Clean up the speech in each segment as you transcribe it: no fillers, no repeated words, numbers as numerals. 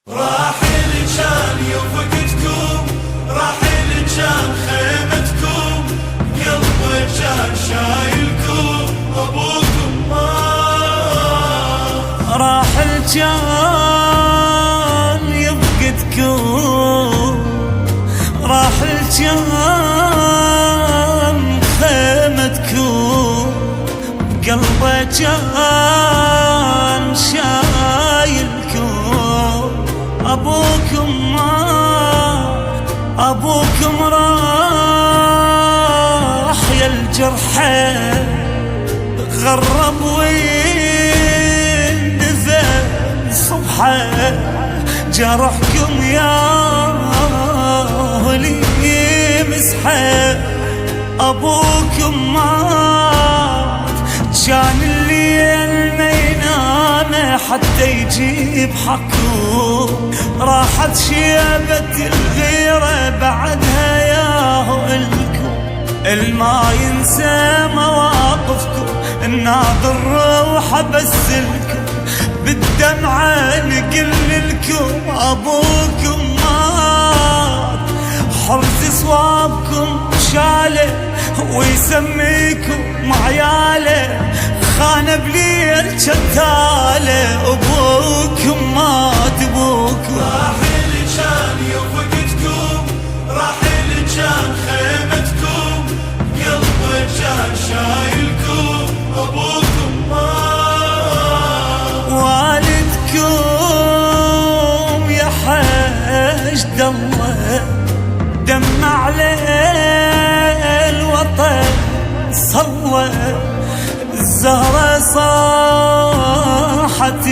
راحل كان يفقدكم، راحل كان خيمتكم، قلبه كان شايلكم، ابوكم مات. راحل كان يفقدكم، راحل كان خيمتكم، قلبه كان شايلكم، أبوكم مات، أبوكم راح يا الجرحى، غرب ويندفن صبحه، جرحكم يا ولي مسحه، أبوكم مات، كان الليل ما ينام حتى يجيب حقكم، راحت شيبة الغيرة بعدها ياهو إلكم، الما ينسى مواقفكم، الناظر روحه بسلكم، بالدمعة نقل لكم أبوكم مات، حرز صوابكم شاله ويسميكم معياله، خان بليل شتاله، أبوكم مات أبوكم. راحل كان يفقدكم، راحل كان خيمتكم، قلبه كان شايلكم، ابوكم مات. والدكم يا حشد الله دمع عليه الوطن صلى، الزهرة صاحت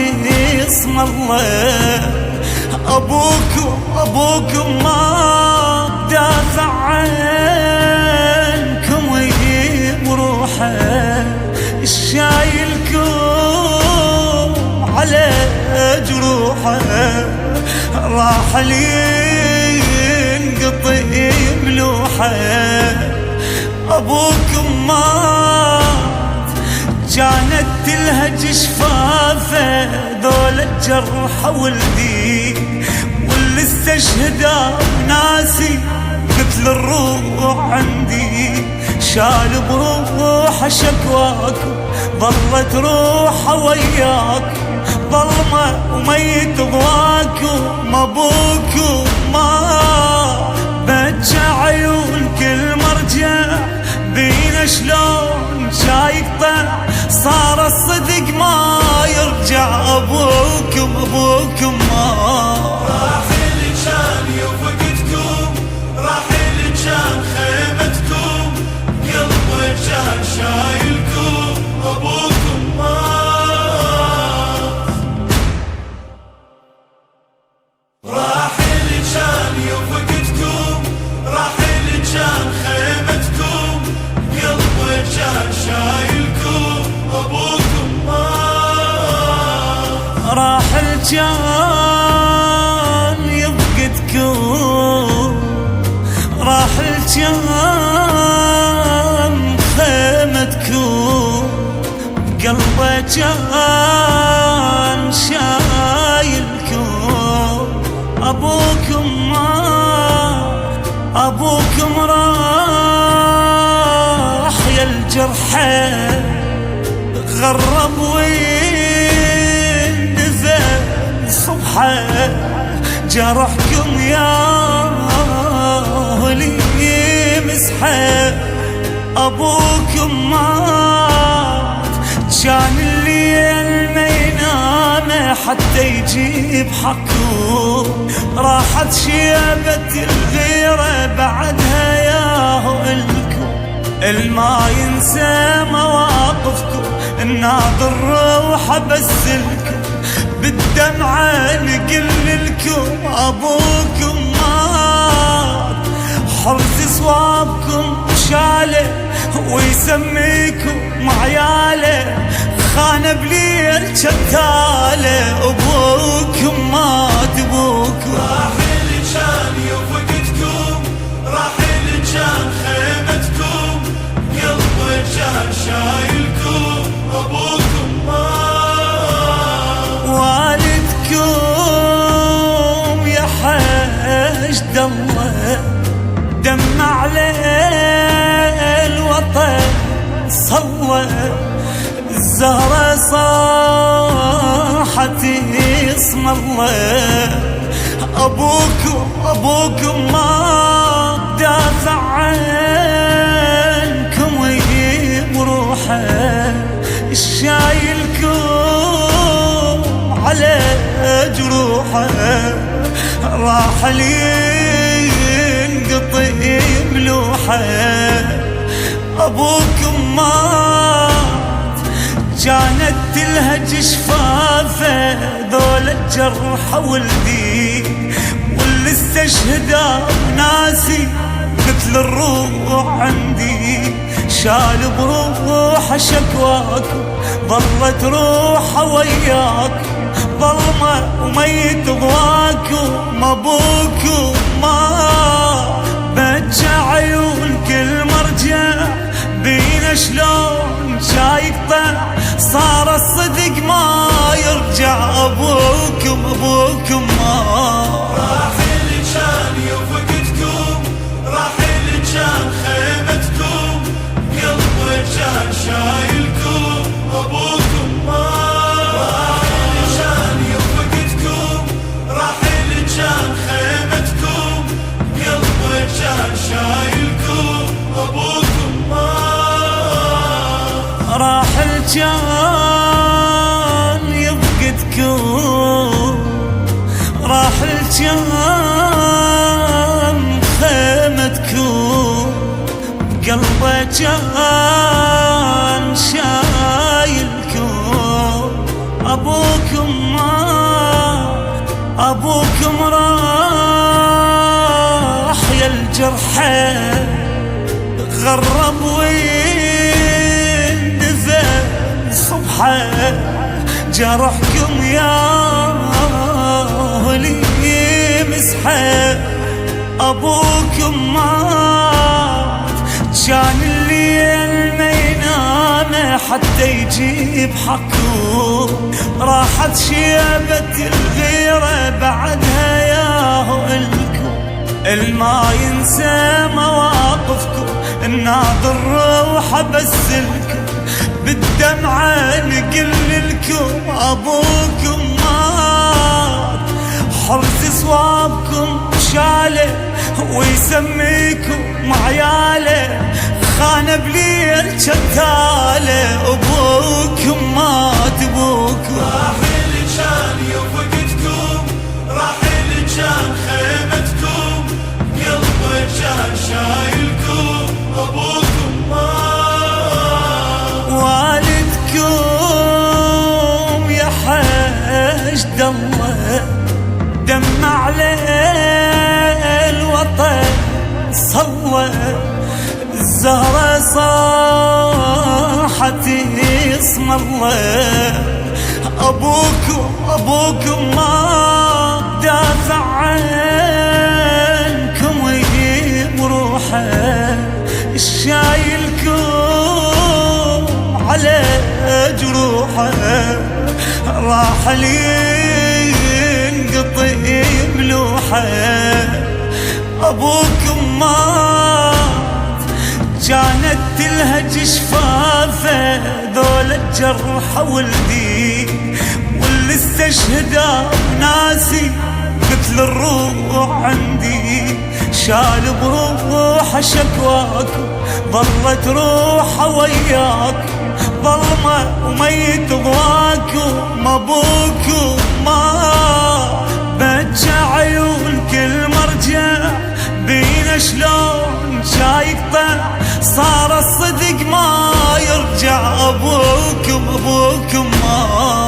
اسم الله، أبوكم ما دافع عنكم ويجيب روحه، شايلكم على جروحه، راح ينقطع ملوحه، أبوكم مات، كانت تلهج شفافه، ذول الجرحى ولدي، واللي استشهدوا ناسي مثل الروح عندي، شال بروحه شكواكم، ظلت روحه وياكم، ظلمه وميت ضواكم، ابوكم مات، بجى عيون كل مرجع بينا شلون شايقطع، صار الصدق ما يرجع، أبوكم مات. راحل كان يفقدكم، راحل كان خيمتكم، قلبه كان شايلكم، ابوكم مات. راحل كان يفقدكم، راحل كان خيمتكم، قلبه كان شايلكم، ابوكم مات. راحل كان يفقدكم، راحل كان خيمتكم، قلبه كان شايلكم، أبوكم مات، أبوكم راح يا الجرحى، غرب ويندفن صبحه، جرحكم يا ولي مسحه، أبوكم مات، كان الليل ما ينام حتى يجيب حقكم، راحت شيبة الغيرة بعدها ياهو إلكم، الما ينسى مواقفكم، الناظر روحه بسلكم، بالدمعة نقل لكم أبوكم مات، حرز صوابكم شاله ويسميكم معياله، خان بليل شتاله، أبوكم مات أبوكم. راحل كان يفقدكم، راحل كان خيمتكم، قلبه كان شايلكم، ابوكم مات. والدكم مجد الله دمع عليه الوطن صلى الزهرة صاحت اسم الله أبوكم ما دافع عنكم بروحه الشايلكم على جروحه راح ينقطع ملوحه أبوكم مات كانت تلهج شفافه ذول الجرحى ولدي واللي استشهدوا ناسي مثل الروح عندي شال بروحه شكواكم ظلت روحه وياكم ظلمه وميت ضواكم أبوكم ما بجى عيون كل مرجع بينا شلون شايقطع صار الصدق ما يرجع أبوكم ما راح اللي كان يفقدكم راح اللي كان خيمتكم قلبه كان شايلكم أبوكم ما راح اللي كان يفقدكم راح اللي كان خيمتكم قلبه كان شايلكم أبوكم ما راح الجان يفقدكم راح الجان خيمتكم قلبه كان شايلكم أبوكم مات أبوكم راح يا الجرحى غرب ويندفن صبحه جرحكم يا أهلي مسحه أبوكم مات كان الليل ما ينام حتى يجيب حقكم راحت شيبة الغيرة بعدها ياهو إلكم الما ينسى مواقفكم الناظر روحه بس لكم بالدمعة نقل لكم أبوكم مات حرز صوابكم شاله ويسميكم عياله خان بليل شتاله أبوكم مات أبوكم راح اللي كان يفقدكم راح اللي كان خيمتكم قلبه كان شايلكم أبوكم ما والدكم يا حشد الله دمع عليه الوطن صلى الزهرة صاحت اسم الله أبوكم ما دافع عنكم بروحه الشايلكم على جروحه راح ينقطع ملوحه أبوكم مات كانت تلهج شفافه ذول الجرحى ولدي واللي استشهدوا ناسي مثل الروح عندي شال بروحه شكواكم ظلت روحه وياكم ظلمه وميت ضواكم أبوكم ما بجى عيون كل مرجع بينا شلون شايقطع صار الصدق ما يرجع أبوكم ما